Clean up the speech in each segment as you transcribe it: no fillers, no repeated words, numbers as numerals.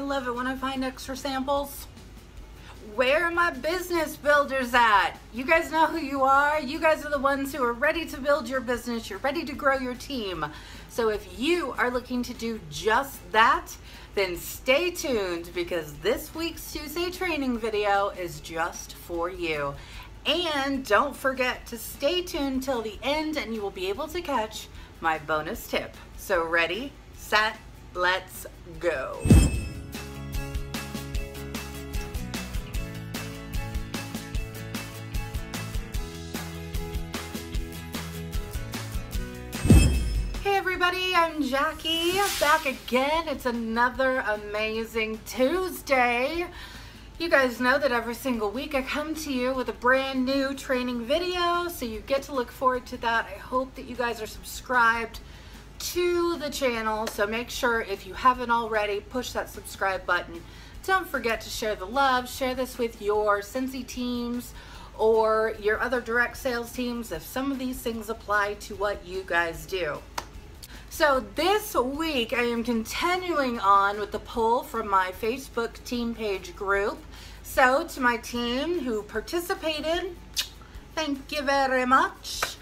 love it when I find extra samples. Where are my business builders at? You guys know who you are. You guys are the ones who are ready to build your business. You're ready to grow your team. So if you are looking to do just that, then stay tuned because this week's Tuesday training video is just for you. And don't forget to stay tuned till the end and you will be able to catch my bonus tip. So ready, set, let's go. Hey everybody, I'm Jacqui, back again. It's another amazing Tuesday. You guys know that every single week I come to you with a brand new training video, so you get to look forward to that. I hope that you guys are subscribed to the channel, so make sure if you haven't already, push that subscribe button. Don't forget to share the love, share this with your Scentsy teams or your other direct sales teams if some of these things apply to what you guys do. So this week I am continuing on with the poll from my Facebook team page group. So to my team who participated, thank you very much.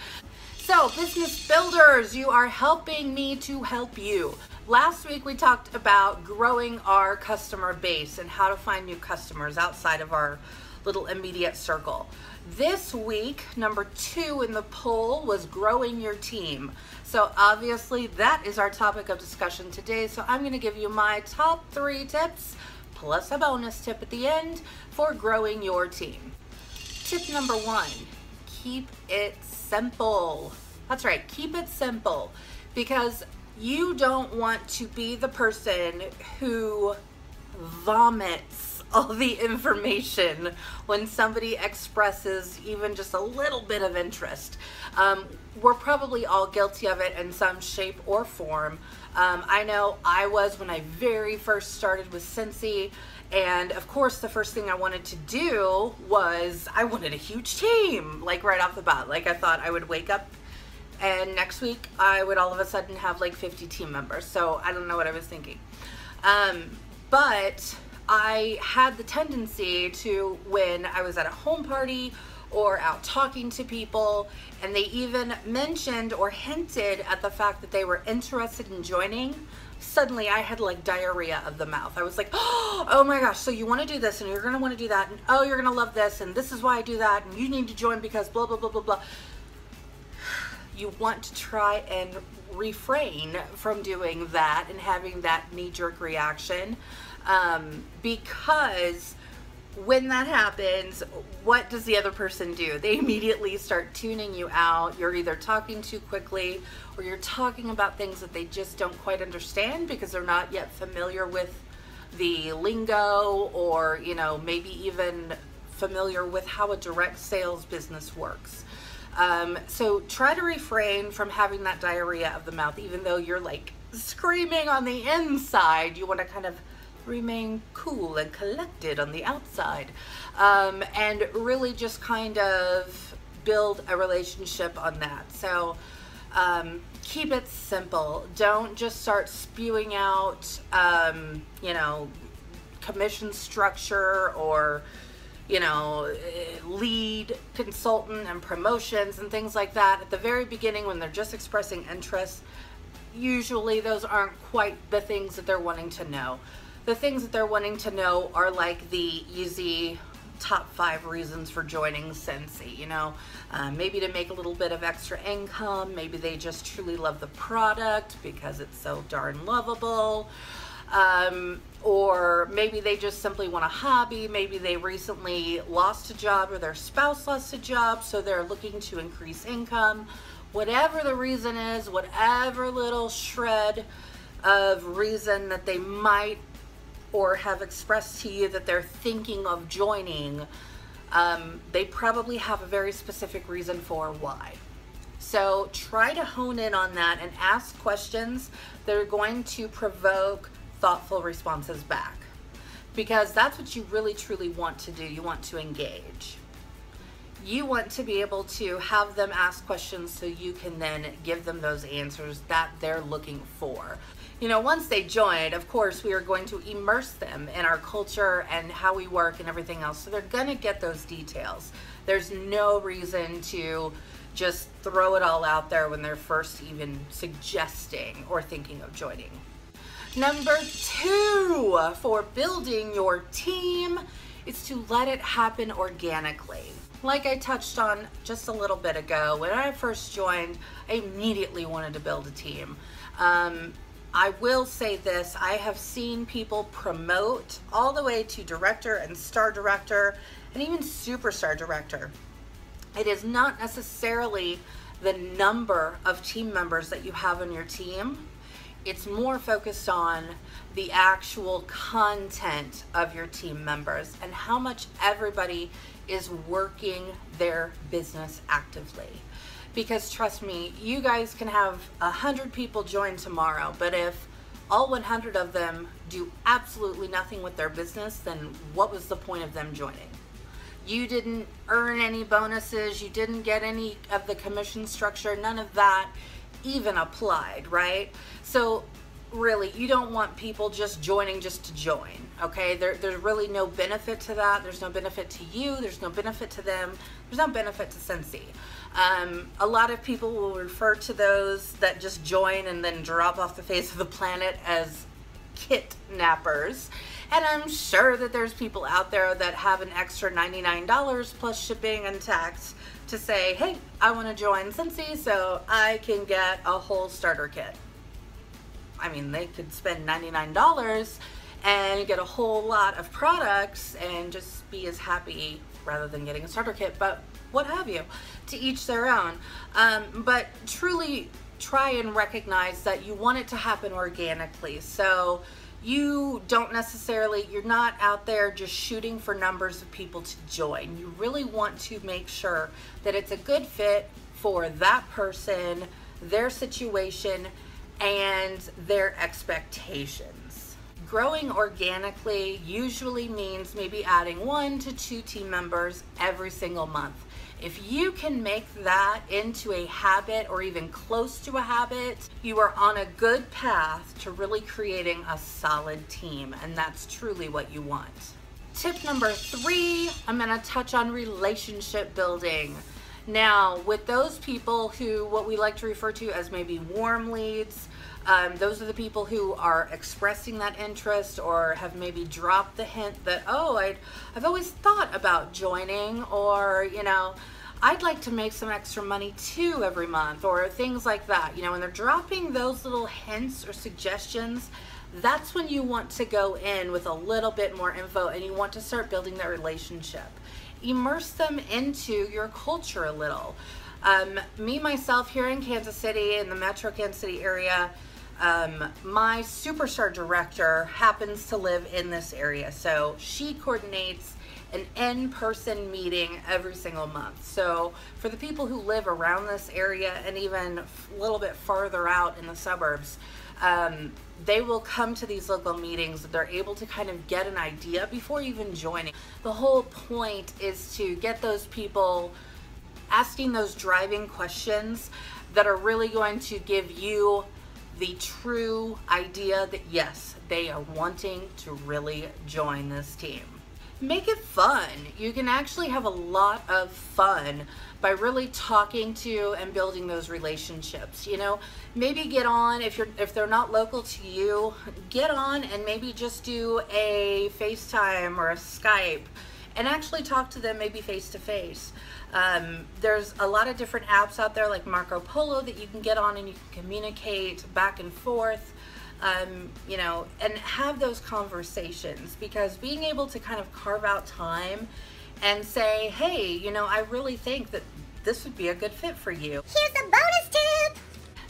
So business builders, you are helping me to help you. Last week we talked about growing our customer base and how to find new customers outside of our little immediate circle. This week, number 2 in the poll was growing your team. So obviously that is our topic of discussion today. So I'm going to give you my top 3 tips plus a bonus tip at the end for growing your team. Tip number 1, keep it simple. That's right, keep it simple, because you don't want to be the person who vomits all the information when somebody expresses even just a little bit of interest. We're probably all guilty of it in some shape or form. I know I was when I very first started with Scentsy, and of course the first thing I wanted to do was I wanted a huge team, like right off the bat. Like I thought I would wake up and next week I would all of a sudden have like 50 team members. So I don't know what I was thinking. But I had the tendency to, when I was at a home party or out talking to people and they even mentioned or hinted at the fact that they were interested in joining, suddenly I had like diarrhea of the mouth. I was like, oh my gosh, so you want to do this and you're going to want to do that, and oh, you're going to love this, and this is why I do that, and you need to join because blah, blah, blah, blah, blah. You want to try and refrain from doing that and having that knee-jerk reaction, because when that happens, what does the other person do? They immediately start tuning you out. You're either talking too quickly or you're talking about things that they just don't quite understand because they're not yet familiar with the lingo, or maybe even familiar with how a direct sales business works. So try to refrain from having that diarrhea of the mouth. Even though you're like screaming on the inside, you want to kind of remain cool and collected on the outside, and really just kind of build a relationship on that. So keep it simple. Don't just start spewing out commission structure or lead consultant and promotions and things like that at the very beginning when they're just expressing interest. Usually those aren't quite the things that they're wanting to know. The things that they're wanting to know are like the easy top 5 reasons for joining Scentsy. Maybe to make a little bit of extra income. Maybe they just truly love the product because it's so darn lovable. Or maybe they just simply want a hobby. Maybe they recently lost a job or their spouse lost a job, so they're looking to increase income. Whatever the reason is, whatever little shred of reason that they might or have expressed to you that they're thinking of joining, they probably have a very specific reason for why. So try to hone in on that and ask questions that are going to provoke thoughtful responses back, because that's what you really truly want to do. You want to engage. You want to be able to have them ask questions so you can then give them those answers that they're looking for. You know, once they join, of course, we are going to immerse them in our culture and how we work and everything else. So they're going to get those details. There's no reason to just throw it all out there when they're first even suggesting or thinking of joining. Number 2 for building your team is to let it happen organically. Like I touched on just a little bit ago, when I first joined, I immediately wanted to build a team. I will say this, I have seen people promote all the way to director and star director and even superstar director. It is not necessarily the number of team members that you have on your team. It's more focused on the actual content of your team members and how much everybody is working their business actively. Because trust me, you guys can have 100 people join tomorrow, but if all 100 of them do absolutely nothing with their business, then what was the point of them joining? You didn't earn any bonuses, you didn't get any of the commission structure, none of that even applied, right? So really, you don't want people just joining just to join, okay? There's really no benefit to that. There's no benefit to you. There's no benefit to them. There's no benefit to Scentsy. A lot of people will refer to those that just join and then drop off the face of the planet as kidnappers. And I'm sure that there's people out there that have an extra $99 plus shipping and tax to say, hey, I want to join Scentsy so I can get a whole starter kit. I mean, they could spend $99 and get a whole lot of products and just be as happy rather than getting a starter kit, but what have you, to each their own. But truly try and recognize that you want it to happen organically. So you don't necessarily, you're not out there just shooting for numbers of people to join. You really want to make sure that it's a good fit for that person, their situation, and their expectations. Growing organically usually means maybe adding 1 to 2 team members every single month. If you can make that into a habit or even close to a habit, you are on a good path to really creating a solid team, and that's truly what you want. Tip number 3, I'm going to touch on relationship building. Now, with those people who, what we like to refer to as maybe warm leads, those are the people who are expressing that interest or have maybe dropped the hint that, oh, I've always thought about joining, or, you know, I'd like to make some extra money too every month, or things like that. You know, when they're dropping those little hints or suggestions, that's when you want to go in with a little bit more info and you want to start building that relationship. Immerse them into your culture a little. Me, myself, here in Kansas City, in the metro Kansas City area, my superstar director happens to live in this area. So she coordinates an in-person meeting every single month. So for the people who live around this area and even a little bit farther out in the suburbs, they will come to these local meetings. They're able to kind of get an idea before even joining. The whole point is to get those people asking those driving questions that are really going to give you the true idea that yes, they are wanting to really join this team. Make it fun. You can actually have a lot of fun by really talking to and building those relationships. You know, maybe get on, if they're not local to you, get on and maybe just do a FaceTime or a Skype and actually talk to them maybe face to face. There's a lot of different apps out there like Marco Polo that you can get on and you can communicate back and forth. You know, and have those conversations, because being able to kind of carve out time and say, hey, you know, I really think that this would be a good fit for you. Here's a bonus tip.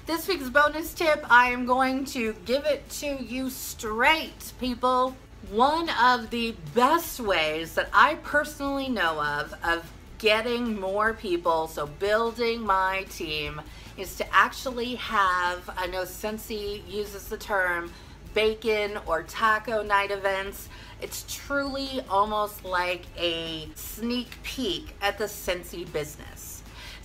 This week's bonus tip, I am going to give it to you straight, people. One of the best ways that I personally know of getting more people, so building my team, is to actually have, I know Scentsy uses the term bacon or taco night events. It's truly almost like a sneak peek at the Scentsy business.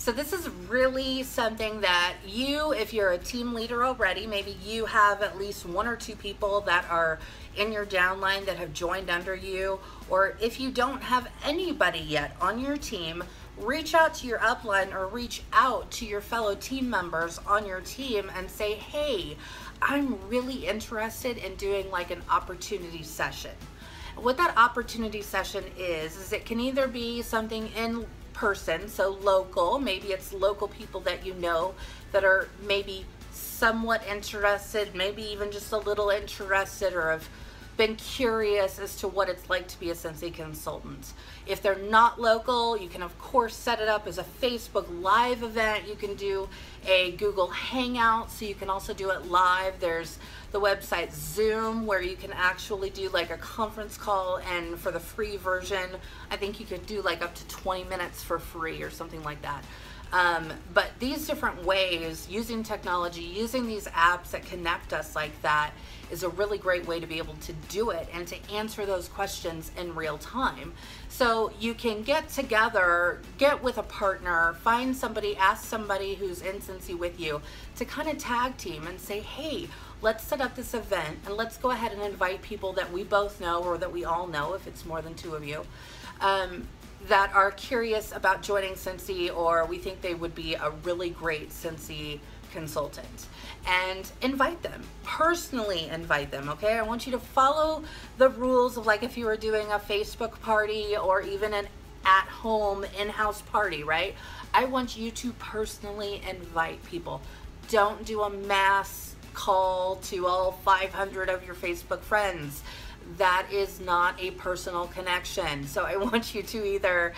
So this is really something that you, if you're a team leader already, maybe you have at least 1 or 2 people that are in your downline that have joined under you, or if you don't have anybody yet on your team, reach out to your upline or reach out to your fellow team members on your team and say, hey, I'm really interested in doing like an opportunity session. What that opportunity session is it can either be something in person, so local, maybe it's local people that you know that are maybe somewhat interested, maybe even just a little interested, or have been curious as to what it's like to be a Scentsy consultant. If they're not local, you can of course set it up as a Facebook live event. You can do a Google Hangout, so you can also do it live. There's the website Zoom, where you can actually do like a conference call, and for the free version, I think you could do like up to 20 minutes for free or something like that. But these different ways, using technology, using these apps that connect us like that, is a really great way to be able to do it and to answer those questions in real time. So you can get together, get with a partner, find somebody, ask somebody who's in Scentsy with you to kind of tag team and say, hey, let's set up this event and let's go ahead and invite people that we both know, or that we all know if it's more than 2 of you, that are curious about joining Scentsy, or we think they would be a really great Scentsy consultant, and invite them, personally invite them, okay? I want you to follow the rules of, like, if you were doing a Facebook party or even an at-home in-house party, right? I want you to personally invite people. Don't do a mass call to all 500 of your Facebook friends. That is not a personal connection. So I want you to either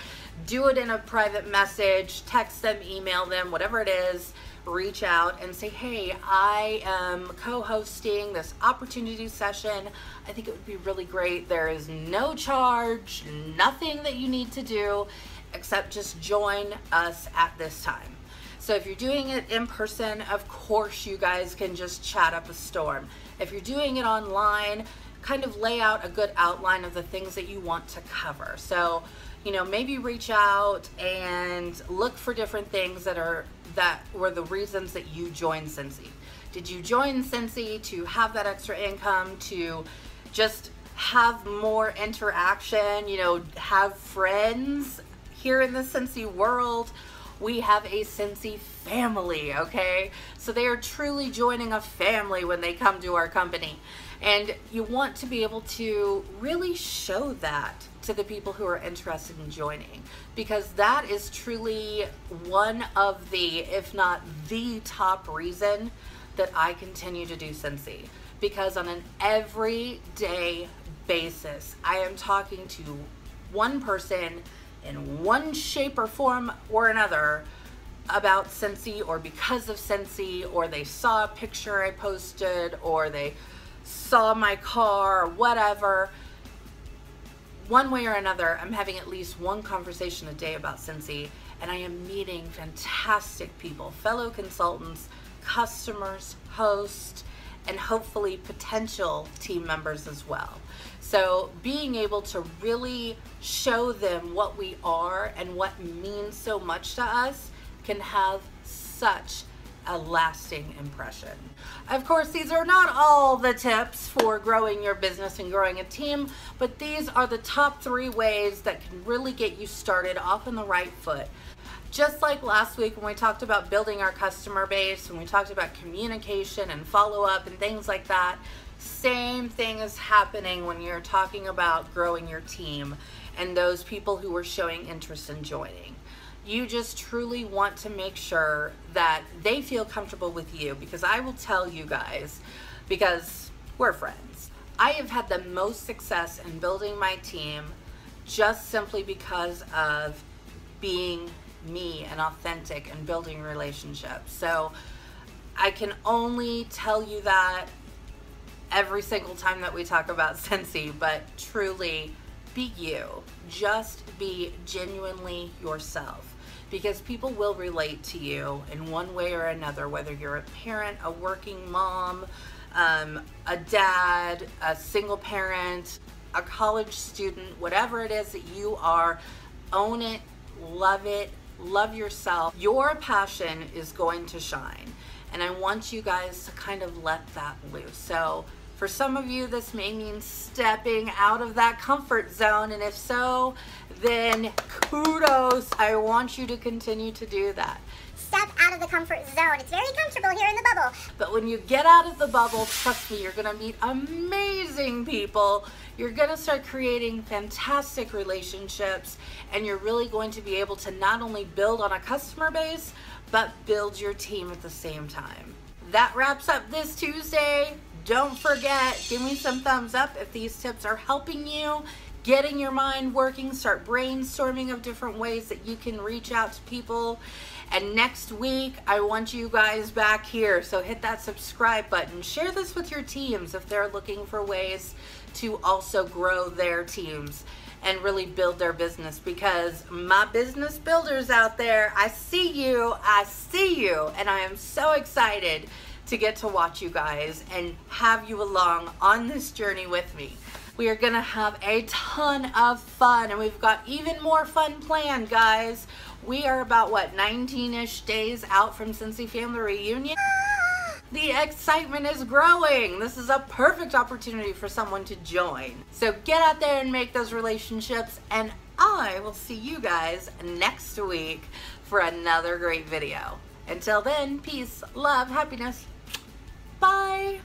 do it in a private message, text them, email them, whatever it is, reach out and say, hey, I am co-hosting this opportunity session. I think it would be really great. There is no charge, nothing that you need to do except just join us at this time. So if you're doing it in person, of course you guys can just chat up a storm. If you're doing it online, kind of lay out a good outline of the things that you want to cover. So, you know, maybe reach out and look for different things that were the reasons that you joined Scentsy. Did you join Scentsy to have that extra income, to just have more interaction, you know, have friends here in the Scentsy world? We have a Scentsy family, okay? So they are truly joining a family when they come to our company. And you want to be able to really show that to the people who are interested in joining, because that is truly one of the, if not the top reason that I continue to do Scentsy. Because on an everyday basis, I am talking to one person in one shape or form or another about Scentsy, or because of Scentsy, or they saw a picture I posted, or they saw my car, or whatever. One way or another, I'm having at least one conversation a day about Scentsy, and I am meeting fantastic people, fellow consultants, customers, hosts, and hopefully potential team members as well. So being able to really show them what we are and what means so much to us can have such a lasting impression. Of course, these are not all the tips for growing your business and growing a team, but these are the top 3 ways that can really get you started off on the right foot. Just like last week when we talked about building our customer base, when we talked about communication and follow-up and things like that, same thing is happening when you're talking about growing your team and those people who are showing interest in joining. You just truly want to make sure that they feel comfortable with you, because I will tell you guys, because we're friends, I have had the most success in building my team just simply because of being me and authentic and building relationships. So I can only tell you that every single time that we talk about Scentsy, but truly be you. Just be genuinely yourself, because people will relate to you in one way or another, whether you're a parent, a working mom, a dad, a single parent, a college student, whatever it is that you are. Own it, love it, love yourself, your passion is going to shine. And I want you guys to kind of let that loose. So for some of you, this may mean stepping out of that comfort zone. And if so, then kudos. I want you to continue to do that. Step out of the comfort zone. It's very comfortable here in the bubble. But when you get out of the bubble, trust me, you're gonna meet amazing people. You're gonna start creating fantastic relationships, and you're really going to be able to not only build on a customer base, but build your team at the same time. That wraps up this Tuesday. Don't forget, give me some thumbs up if these tips are helping you, getting your mind working, start brainstorming of different ways that you can reach out to people. And next week, I want you guys back here. So hit that subscribe button. Share this with your teams if they're looking for ways to also grow their teams and really build their business. Because my business builders out there, I see you, and I am so excited to get to watch you guys and have you along on this journey with me. We are gonna have a ton of fun, and we've got even more fun planned, guys. We are about, what, 19-ish days out from Scentsy Family Reunion. The excitement is growing. This is a perfect opportunity for someone to join. So get out there and make those relationships, and I will see you guys next week for another great video. Until then, peace, love, happiness. Bye.